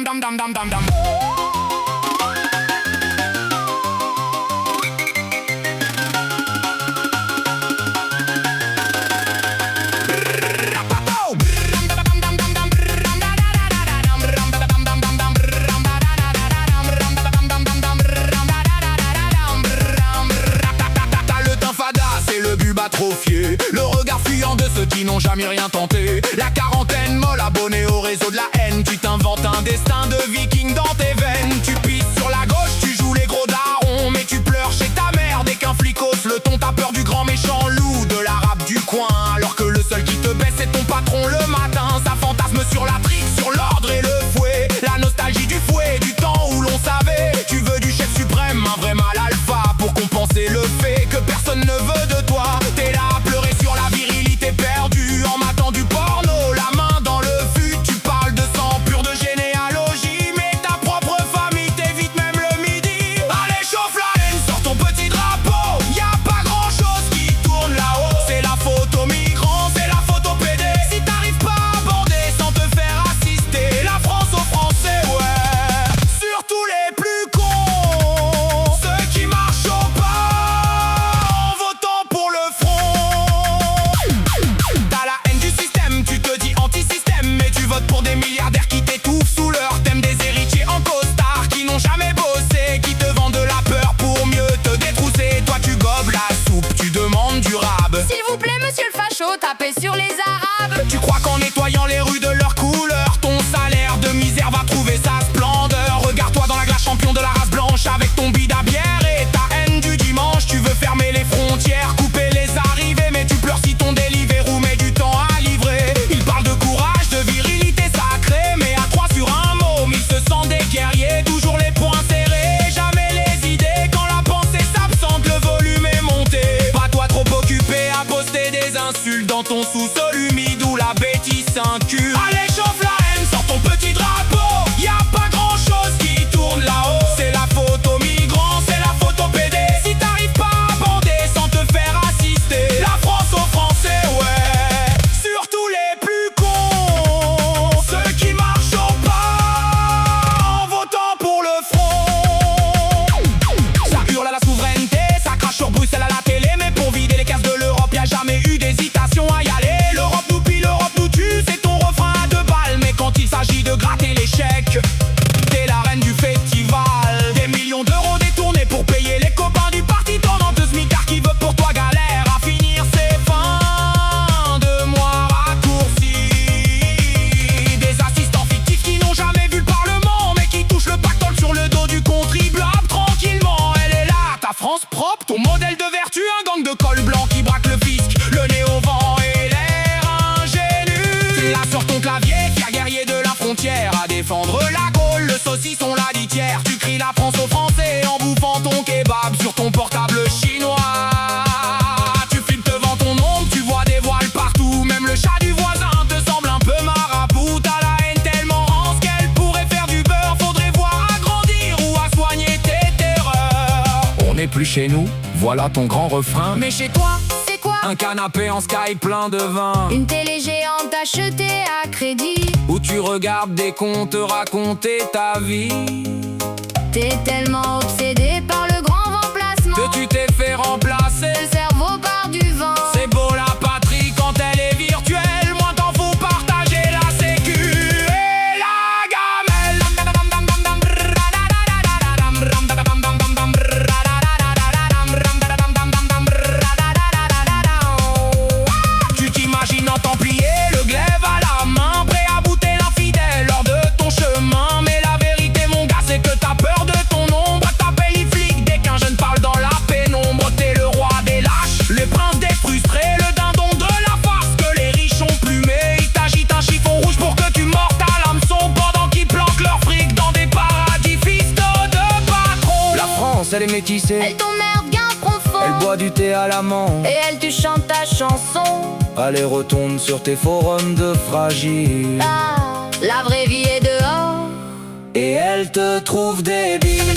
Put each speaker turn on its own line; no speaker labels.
dam dam dam dam dam dam.
Atrophié, le regard fuyant de ceux qui n'ont jamais rien tenté. La quarantaine molle, abonné au réseau de la haine. Tu t'inventes un destin de viking dans tes veines. Tu pisses sur la gauche, tu joues les gros darons, mais tu pleures chez ta mère dès qu'un flic hausse le ton. T'as peur du grand méchant loup de l'arabe du coin, alors que le seul qui te baisse c'est ton patron le matin. Ça fantasme sur la trique, sur l'ordre et le fouet. La nostalgie du fouet, du temps où l'on savait. Tu veux du chef suprême, un vrai mal alpha, pour compenser le fait que personne ne veut de toi. T'es là à pleurer sur la virilité perdue, en matant du porno, la main dans le fût. Tu parles de sang pur, de généalogie, mais ta propre famille t'évite même le midi. Allez, chauffe la haine, sors ton petit drapeau. Y'a pas grand chose qui tourne là-haut. C'est la photo migrant, c'est la photo PD. Si t'arrives pas à bander sans te faire assister, la France aux Français, ouais. Surtout les plus cons, ceux qui marchent au pas en votant pour le front. T'as la haine du système, tu te dis anti-système, mais tu votes pour des milliardaires qui t'étouffent sous leur thème. Des héritiers en costard qui n'ont jamais bossé, qui te vendent de la peur pour mieux te détrousser. Toi tu gobes la soupe, tu demandes du rab.
S'il vous plaît, monsieur le facho, tapez sur les arabes.
Tu crois qu'en nettoyant les rues de leur couleur, ton salaire de misère va trouver sa splendeur. Regarde-toi dans la glace, champion de la race blanche, avec ton bide à bière et ta haine du dimanche. Tu veux fermer les frontières, couper les arrivées, mais tu pleures si ton Deliveroo met du temps à livrer. Ils parlent de courage, de virilité sacrée, mais à trois sur un môme, ils se sentent des guerriers, toujours les poings serrés, jamais les idées. Quand la pensée s'absente, le volume est monté. Pas toi trop occupé à poster des insultes dans ton sous-sol humide où la bêtise s'incule. Allez, chauffe la haine, sors ton petit drapeau. Y'a pas grand chose qui tourne là-haut. C'est la photo migrant, c'est la photo PD. Si t'arrives pas à bander sans te faire assister, la France aux Français, ouais. Surtout les plus cons, ceux qui marchent au pas en votant pour le front. Ça hurle à la souveraineté, ça crache sur Bruxelles à la télé, mais pour vider les caisses de l'Europe, y'a jamais eu d'hésitation à y aller. L'Europe nous pille, l'Europe nous tue, c'est ton refrain à 2 balles. Mais quand il s'agit de gratter l'échec, t'es la reine du festival. Des millions d'euros détournés pour payer les copains du parti tournant de smicard qui veut pour toi galère à finir ses fins de mois raccourcis. Des assistants fictifs qui n'ont jamais vu le Parlement, mais qui touchent le pactole sur le dos du contribuable tranquillement. Elle est là, ta France propre, ton modèle de vertu, un gang de col blanc qui braque le fisc, le nez au vent et l'air ingénu. Là sur ton clavier, fier guerrier de la frontière, à défendre la Gaule, le saucisson, la litière. Tu cries la France aux Français en bouffant ton kebab sur ton portable chinois. Tu flippes devant ton ombre, tu vois des voiles partout. Même le chat du voisin te semble un peu marabout. T'as la haine tellement rance qu'elle pourrait faire du beurre. Faudrait voir agrandir ou à soigner tes terreurs. On n'est plus chez nous, voilà ton grand refrain.
Mais chez toi, c'est quoi?
Un canapé en sky plein de vin,
Une télé géante achetée à crédit.
où tu regardes des contes raconter ta vie.
T'es tellement obsédé par le grand remplacement
Que tu t'es fait remplacer.
le cerveau part du vent.
C'est beau la patrie quand elle est virtuelle, moins t'en faut partager la sécu et la gamelle. Tu t'imagines en templier, le glaive à la main, prêt à bouter l'infidèle lors de ton chemin. Mais la vérité mon gars, c'est que t'as peur de ton ombre. T'appelles les flics dès qu'un jeune parle dans la pénombre. T'es le roi des lâches, les princes des frustrés, le dindon de la farce que les riches ont plumé. Ils t'agitent un chiffon rouge pour que tu mordes à l'hameçon, pendant qu'ils planquent leur fric dans des paradis fiscaux de patrons. La France, elle est métissée,
Elle t'emmerde bien profond
elle boit du thé à la menthe,
et elle tu chantes ta chanson.
allez retourne sur tes forums de fragiles,
Ah, la vraie vie est dehors.
et elle te trouve débile.